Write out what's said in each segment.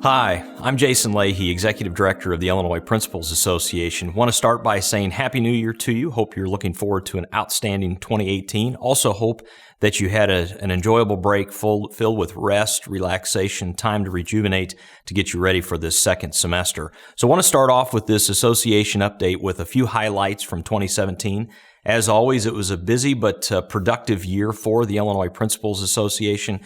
Hi, I'm Jason Leahy, Executive Director of the Illinois Principals Association. Want to start by saying Happy New Year to you. Hope you're looking forward to an outstanding 2018. Also hope that you had an enjoyable break filled with rest, relaxation, time to rejuvenate to get you ready for this second semester. So I want to start off with this association update with a few highlights from 2017. As always, it was a busy but productive year for the Illinois Principals Association.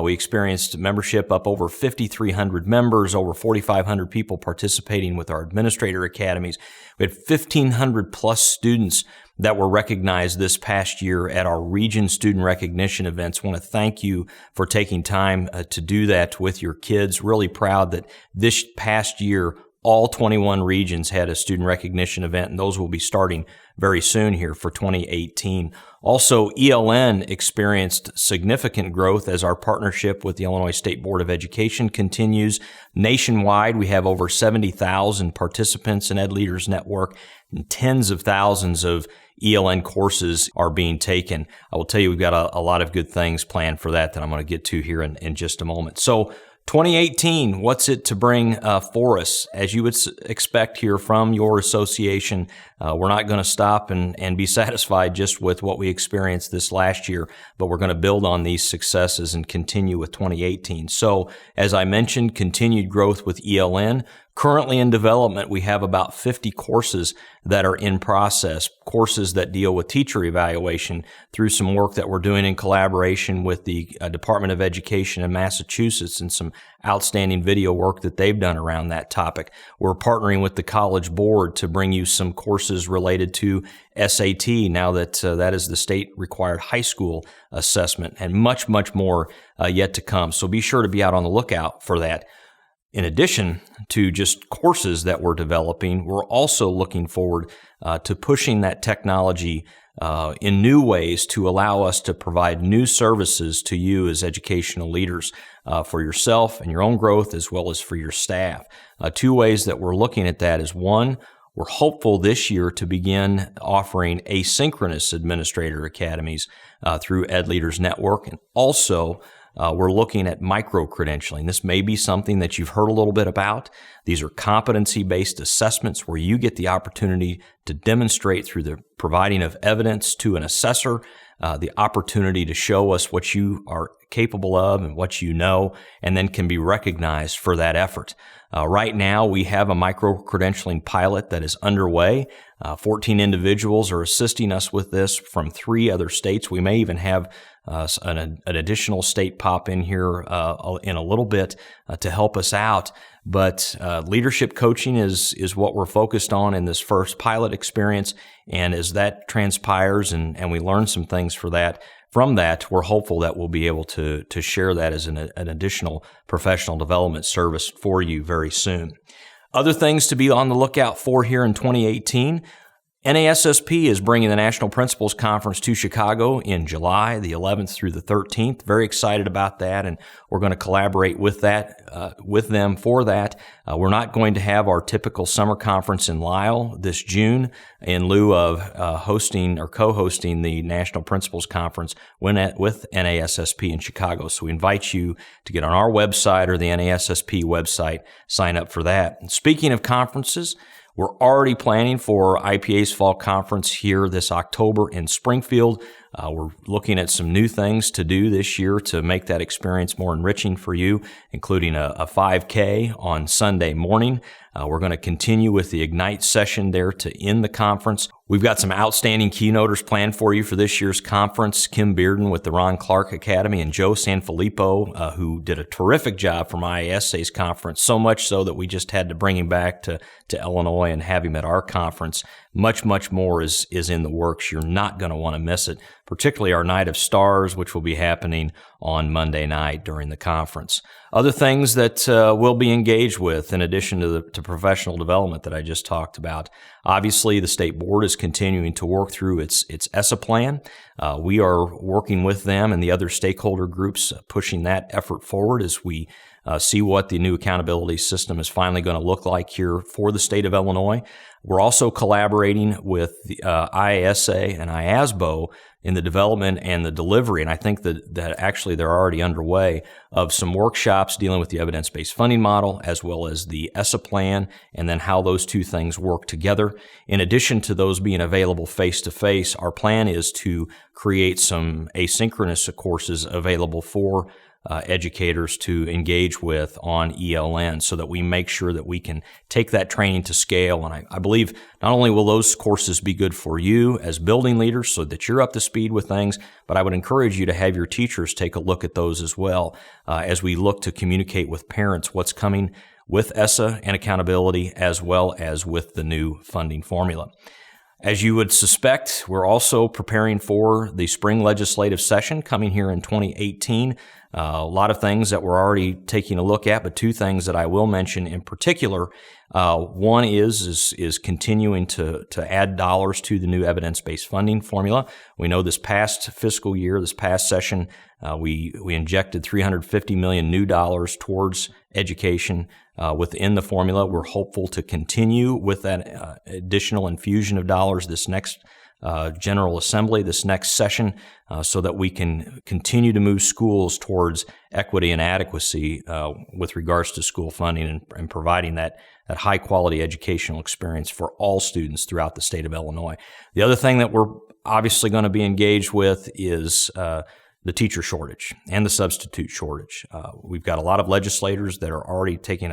We experienced membership up over 5,300 members, over 4,500 people participating with our administrator academies. We had 1,500 plus students that were recognized this past year at our region student recognition events. I want to thank you for taking time to do that with your kids. Really proud that this past year, all 21 regions had a student recognition event, and those will be starting very soon here for 2018. Also, ELN experienced significant growth as our partnership with the Illinois State Board of Education continues. Nationwide, we have over 70,000 participants in Ed Leaders Network, and tens of thousands of ELN courses are being taken. I will tell you, we've got a lot of good things planned for that I'm going to get to here in just a moment. So, 2018, what's it to bring for us? As you would expect here from your association, we're not going to stop and be satisfied just with what we experienced this last year, but we're going to build on these successes and continue with 2018. So, as I mentioned, continued growth with ELN. Currently in development, we have about 50 courses that are in process, courses that deal with teacher evaluation through some work that we're doing in collaboration with the Department of Education in Massachusetts and some outstanding video work that they've done around that topic. We're partnering with the College Board to bring you some courses related to SAT now that that is the state required high school assessment, and much, much more yet to come. So be sure to be out on the lookout for that. In addition to just courses that we're developing, we're also looking forward to pushing that technology in new ways to allow us to provide new services to you as educational leaders for yourself and your own growth as well as for your staff. Two ways that we're looking at that is, one, we're hopeful this year to begin offering asynchronous administrator academies through Ed Leaders Network, and also we're looking at micro-credentialing. This may be something that you've heard a little bit about. These are competency-based assessments where you get the opportunity to demonstrate through the providing of evidence to an assessor, the opportunity to show us what you are capable of and what you know, and then can be recognized for that effort. Right now, we have a micro-credentialing pilot that is underway. 14 individuals are assisting us with this from 3 other states. We may even have an additional state pop in here in a little bit to help us out. But leadership coaching is what we're focused on in this first pilot experience. And as that transpires and we learn some things from that, we're hopeful that we'll be able to share that as an additional professional development service for you very soon. Other things to be on the lookout for here in 2018. NASSP is bringing the National Principals Conference to Chicago in July, the 11th through the 13th. Very excited about that, and we're going to collaborate with them for that. We're not going to have our typical summer conference in Lisle this June in lieu of hosting or co-hosting the National Principals Conference with NASSP in Chicago. So we invite you to get on our website or the NASSP website, sign up for that. And speaking of conferences, we're already planning for IPA's fall conference here this October in Springfield. We're looking at some new things to do this year to make that experience more enriching for you, including a 5K on Sunday morning. We're going to continue with the Ignite session there to end the conference. We've got some outstanding keynoters planned for you for this year's conference. Kim Bearden with the Ron Clark Academy and Joe Sanfilippo, who did a terrific job from IASA's conference, so much so that we just had to bring him back to Illinois and have him at our conference. Much, much more is in the works. You're not going to want to miss it, particularly our Night of Stars, which will be happening on Monday night during the conference. Other things that we'll be engaged with, in addition to professional development that I just talked about. Obviously, the state board is continuing to work through its ESSA plan. We are working with them and the other stakeholder groups, pushing that effort forward as we see what the new accountability system is finally going to look like here for the state of Illinois. We're also collaborating with the IASA and IASBO in the development and the delivery, and I think that actually they're already underway, of some workshops dealing with the evidence-based funding model as well as the ESSA plan, and then how those two things work together. In addition to those being available face-to-face, our plan is to create some asynchronous courses available for educators to engage with on ELN, so that we make sure that we can take that training to scale. And I believe not only will those courses be good for you as building leaders so that you're up to speed with things, but I would encourage you to have your teachers take a look at those as well, as we look to communicate with parents what's coming with ESSA and accountability, as well as with the new funding formula. As you would suspect, we're also preparing for the spring legislative session coming here in 2018. A lot of things that we're already taking a look at, but two things that I will mention in particular. One is continuing to add dollars to the new evidence-based funding formula. We know this past fiscal year, this past session, we injected $350 million new dollars towards education within the formula. We're hopeful to continue with that additional infusion of dollars this next General Assembly, this next session, so that we can continue to move schools towards equity and adequacy with regards to school funding and providing that high-quality educational experience for all students throughout the state of Illinois. The other thing that we're obviously going to be engaged with is the teacher shortage and the substitute shortage. We've got a lot of legislators that are already taking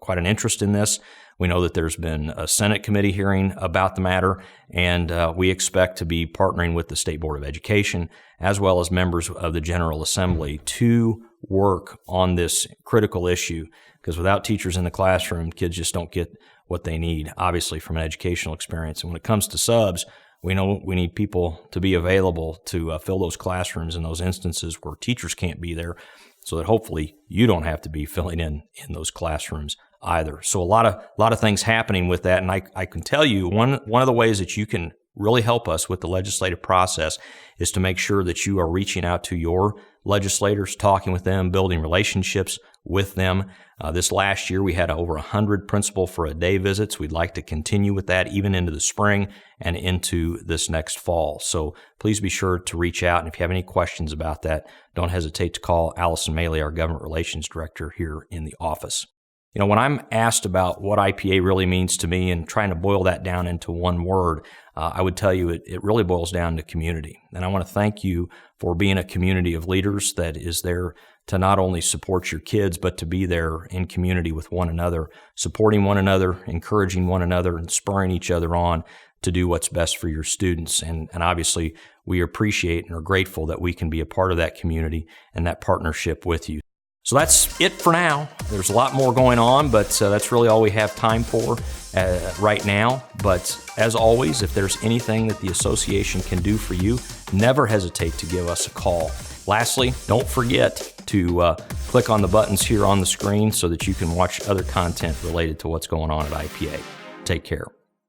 quite an interest in this. We know that there's been a Senate committee hearing about the matter, and we expect to be partnering with the State Board of Education as well as members of the General Assembly to work on this critical issue, because without teachers in the classroom, kids just don't get what they need, obviously, from an educational experience. And when it comes to subs, we know we need people to be available to fill those classrooms in those instances where teachers can't be there, so that hopefully you don't have to be filling in those classrooms either. So a lot of things happening with that, and I can tell you one of the ways that you can really help us with the legislative process is to make sure that you are reaching out to your legislators, talking with them, building relationships with them. This last year, we had over 100 Principal for a Day visits. We'd like to continue with that even into the spring and into this next fall. So please be sure to reach out. And if you have any questions about that, don't hesitate to call Allison Maley, our Government Relations Director here in the office. You know, when I'm asked about what IPA really means to me and trying to boil that down into one word, I would tell you it really boils down to community. And I want to thank you for being a community of leaders that is there to not only support your kids, but to be there in community with one another, supporting one another, encouraging one another, and spurring each other on to do what's best for your students. And obviously, we appreciate and are grateful that we can be a part of that community and that partnership with you. So that's it for now. There's a lot more going on, but that's really all we have time for right now. But as always, if there's anything that the association can do for you, never hesitate to give us a call. Lastly, don't forget to click on the buttons here on the screen so that you can watch other content related to what's going on at IPA. Take care.